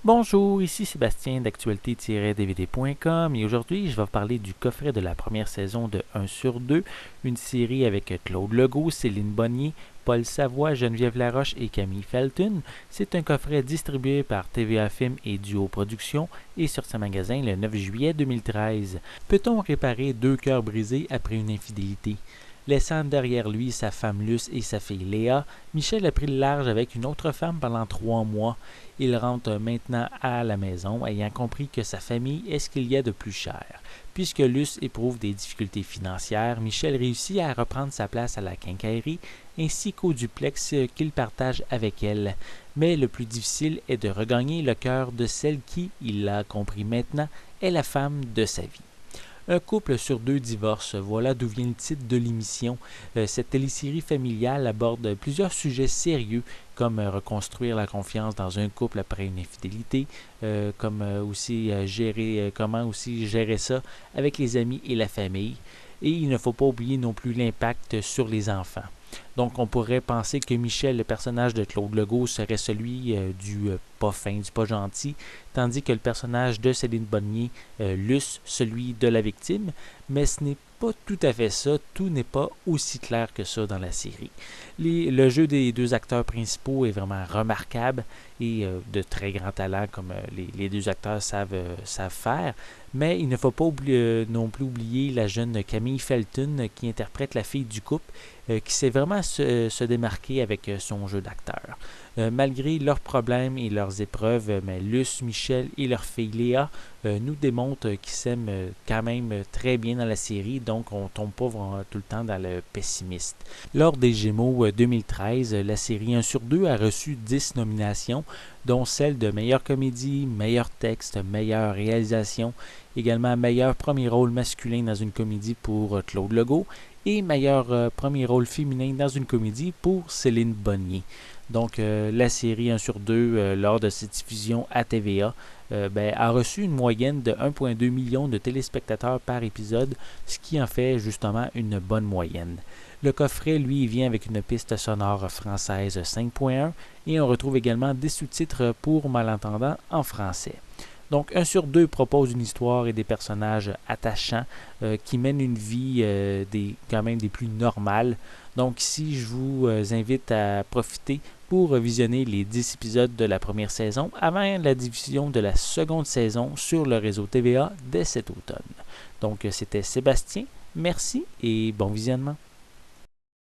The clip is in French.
Bonjour, ici Sébastien d'actualité-dvd.com et aujourd'hui je vais vous parler du coffret de la première saison de 1 sur 2, une série avec Claude Legault, Céline Bonnier, Paul Savoie, Geneviève Laroche et Camille Felton. C'est un coffret distribué par TVA Film et Duo Productions et sur ce magasin le 9 juillet 2013. Peut-on réparer deux cœurs brisés après une infidélité? Laissant derrière lui sa femme Luce et sa fille Léa, Michel a pris le large avec une autre femme pendant 3 mois. Il rentre maintenant à la maison, ayant compris que sa famille est ce qu'il y a de plus cher. Puisque Luce éprouve des difficultés financières, Michel réussit à reprendre sa place à la quincaillerie ainsi qu'au duplex qu'il partage avec elle. Mais le plus difficile est de regagner le cœur de celle qui, il l'a compris maintenant, est la femme de sa vie. Un couple sur deux divorce, voilà d'où vient le titre de l'émission. Cette télésérie familiale aborde plusieurs sujets sérieux, comme reconstruire la confiance dans un couple après une infidélité, comment aussi gérer ça avec les amis et la famille. Et il ne faut pas oublier non plus l'impact sur les enfants. Donc, on pourrait penser que Michel, le personnage de Claude Legault, serait celui du pas fin, du pas gentil, tandis que le personnage de Céline Bonnier, Luce, celui de la victime, mais ce n'est pas tout à fait ça, tout n'est pas aussi clair que ça dans la série. Le jeu des deux acteurs principaux est vraiment remarquable et de très grand talent comme les deux acteurs savent faire, mais il ne faut pas non plus oublier la jeune Camille Felton qui interprète la fille du couple, qui sait vraiment se démarquer avec son jeu d'acteur. Malgré leurs problèmes et leurs épreuves, mais Luce, Michel et leur fille Léa nous démontrent qu'ils s'aiment quand même très bien dans la série, donc on ne tombe pas vraiment tout le temps dans le pessimiste. Lors des Gémeaux 2013, la série 1 sur 2 a reçu 10 nominations, dont celle de meilleure comédie, meilleur texte, meilleure réalisation, également meilleur premier rôle masculin dans une comédie pour Claude Legault et meilleur premier rôle féminin dans une comédie pour Céline Bonnier. Donc, la série 1 sur 2, lors de cette diffusion à TVA, a reçu une moyenne de 1,2 million de téléspectateurs par épisode, ce qui en fait justement une bonne moyenne. Le coffret, lui, vient avec une piste sonore française 5.1 et on retrouve également des sous-titres pour malentendants en français. Donc, 1 sur 2 propose une histoire et des personnages attachants qui mènent une vie quand même des plus normales. Donc, ici, je vous invite à profiter pour visionner les 10 épisodes de la première saison avant la diffusion de la seconde saison sur le réseau TVA dès cet automne. Donc, c'était Sébastien. Merci et bon visionnement.